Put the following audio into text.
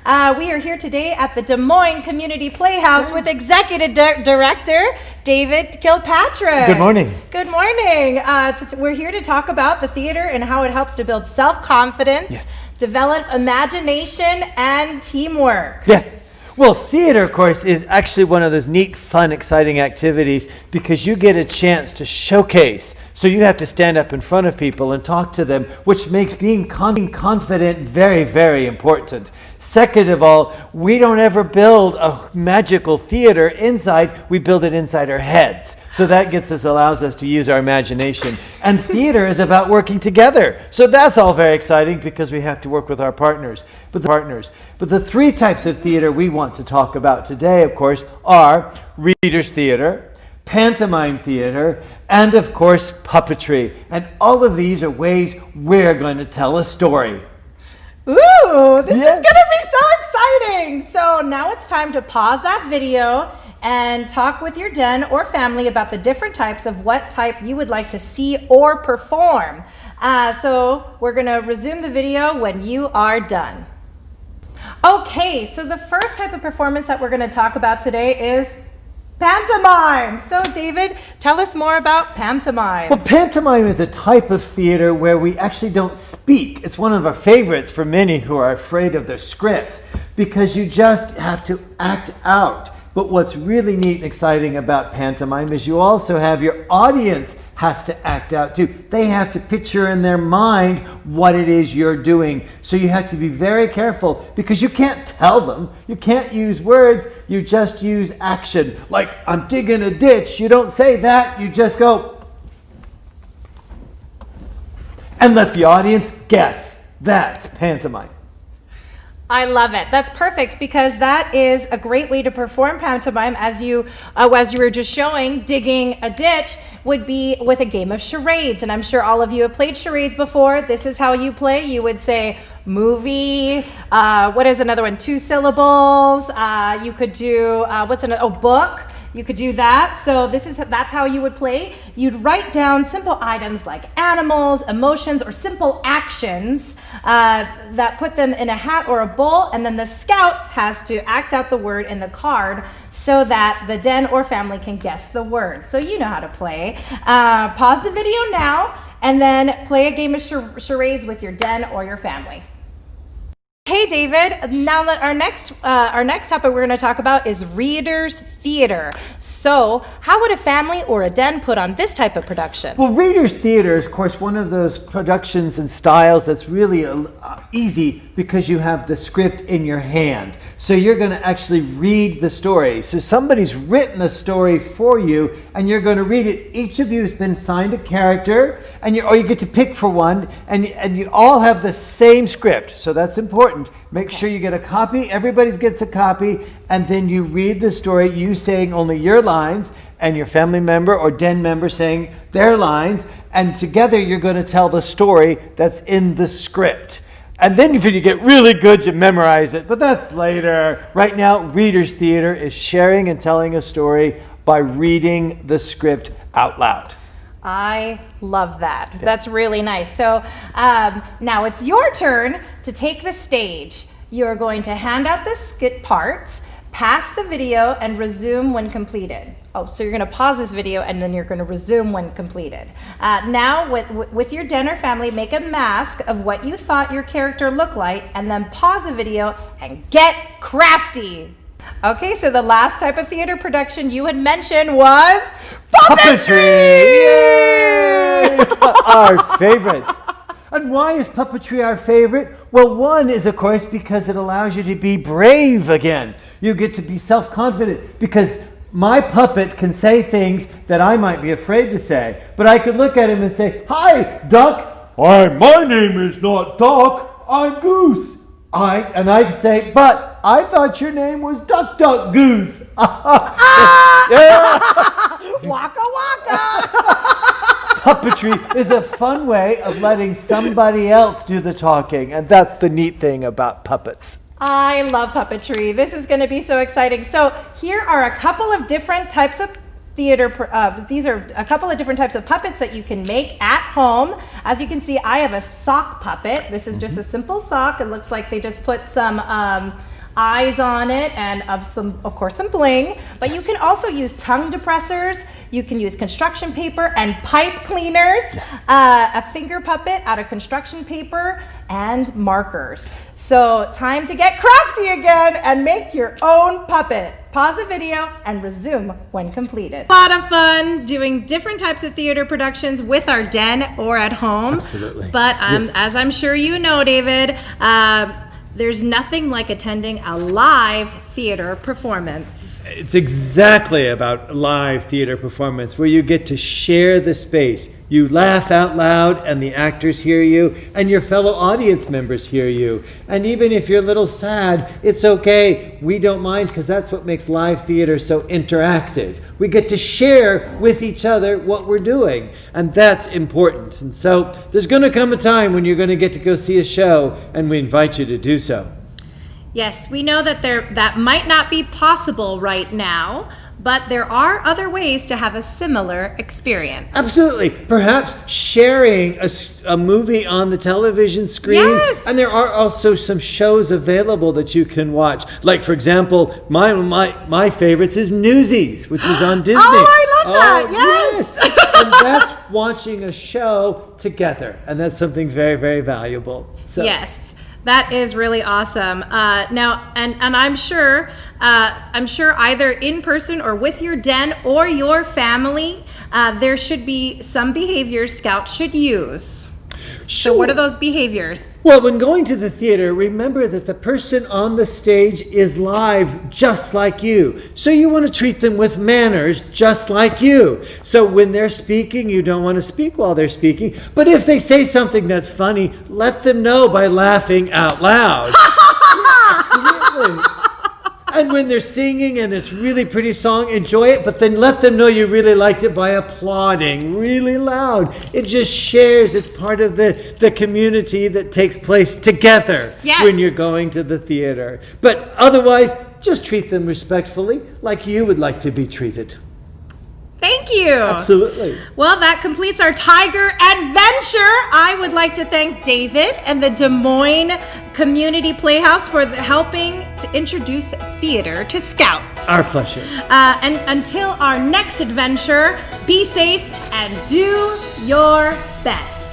We are here today at the Des Moines Community Playhouse with Executive Director David Kilpatrick. Good morning. Good morning. We're here to talk about the theater and how it helps to build self-confidence, develop imagination, and teamwork. Yes. Well, theater, of course, is actually one of those neat, fun, exciting activities because you get a chance to showcase. So you have to stand up in front of people and talk to them, which makes being confident very, very important. Second of all, we don't ever build a magical theater inside. We build it inside our heads. So that allows us to use our imagination. And theater is about working together. So that's all very exciting because we have to work with our partners. But the three types of theater we want to talk about today, of course, are readers theater, pantomime theater, and of course, puppetry. And all of these are ways we're going to tell a story. Ooh, this is going to be so exciting. So now it's time to pause that video and talk with your den or family about the different types of what type you would like to see or perform. So we're going to resume the video when you are done. Okay, so the first type of performance that we're going to talk about today is pantomime. So David, tell us more about pantomime. Well, pantomime is a type of theater where we actually don't speak. It's one of our favorites for many who are afraid of their scripts because you just have to act out. But what's really neat and exciting about pantomime is you also have your audience has to act out too. They have to picture in their mind what it is you're doing. So you have to be very careful because you can't tell them. You can't use words. You just use action. Like, I'm digging a ditch. You don't say that. You just go and let the audience guess. That's pantomime. I love it. That's perfect because that is a great way to perform pantomime as you were just showing. Digging a ditch would be with a game of charades, and I'm sure all of you have played charades before. This is how you play. You would say movie. What is another one? 2 syllables. You could do what's another? Oh, book. You could do that. So that's how you would play. You'd write down simple items like animals, emotions, or simple actions that put them in a hat or a bowl, and then the scouts has to act out the word in the card so that the den or family can guess the word. So you know how to play. Pause the video now and then play a game of charades with your den or your family. Hey David, now that our next topic we're going to talk about is readers theater. So how would a family or a den put on this type of production? Well, readers theater is, of course, one of those productions and styles that's really easy because you have the script in your hand. So you're going to actually read the story. So somebody's written the story for you and you're going to read it. Each of you has been assigned a character or you get to pick for one and you all have the same script. So that's important. Make sure you get a copy. Everybody gets a copy, and then you read the story, you saying only your lines, and your family member or den member saying their lines, and together you're going to tell the story that's in the script. And then if you get really good, you memorize it, but that's later. Right now, readers theater is sharing and telling a story by reading the script out loud. I love that. Yeah. That's really nice. So now it's your turn to take the stage. You're going to hand out the skit parts, pass the video, and resume when completed. Oh, so you're going to pause this video and then you're going to resume when completed. Now, with your den or family, make a mask of what you thought your character looked like, and then pause the video and get crafty. Okay, so the last type of theater production you had mentioned was puppetry! Yay! Our favorite. And why is puppetry our favorite? Well, one is, of course, because it allows you to be brave again. You get to be self-confident because my puppet can say things that I might be afraid to say. But I could look at him and say, "Hi, Duck." "Hi, my name is not Duck, I'm Goose." And I'd say, "But I thought your name was Duck Duck Goose." Waka waka. Puppetry is a fun way of letting somebody else do the talking, and that's the neat thing about puppets. I love puppetry. This is going to be so exciting. So here are a couple of different types of theater. These are a couple of different types of puppets that you can make at home. As you can see, I have a sock puppet. This is just a simple sock. It looks like they just put some eyes on it and of course some bling, but you can also use tongue depressors, you can use construction paper and pipe cleaners, a finger puppet out of construction paper, and markers. So time to get crafty again and make your own puppet. Pause the video and resume when completed. A lot of fun doing different types of theater productions with our den or at home. Absolutely. But as I'm sure you know, David, there's nothing like attending a live theater performance. It's exactly about live theater performance where you get to share the space. You laugh out loud and the actors hear you and your fellow audience members hear you. And even if you're a little sad, it's okay. We don't mind because that's what makes live theater so interactive. We get to share with each other what we're doing, and that's important. And so there's going to come a time when you're going to get to go see a show, and we invite you to do so. Yes, we know that that might not be possible right now, but there are other ways to have a similar experience. Absolutely. Perhaps sharing a movie on the television screen. Yes. And there are also some shows available that you can watch. Like, for example, my favorites is Newsies, which is on Disney. Oh, I love that. Yes. And that's watching a show together. And that's something very, very valuable. So. Yes. That is really awesome. Now, and I'm sure either in person or with your den or your family, there should be some behaviors Scouts should use. Sure. So what are those behaviors? Well, when going to the theater, remember that the person on the stage is live just like you. So you want to treat them with manners just like you. So when they're speaking, you don't want to speak while they're speaking. But if they say something that's funny, let them know by laughing out loud. Yeah, absolutely. And when they're singing and it's really pretty song, enjoy it, but then let them know you really liked it by applauding really loud. It just shares, it's part of the community that takes place together when you're going to the theater. But otherwise, just treat them respectfully like you would like to be treated. Thank you. Absolutely. Well, that completes our tiger adventure. I would like to thank David and the Des Moines Community Playhouse for helping to introduce theater to Scouts. Our pleasure. And until our next adventure, be safe and do your best.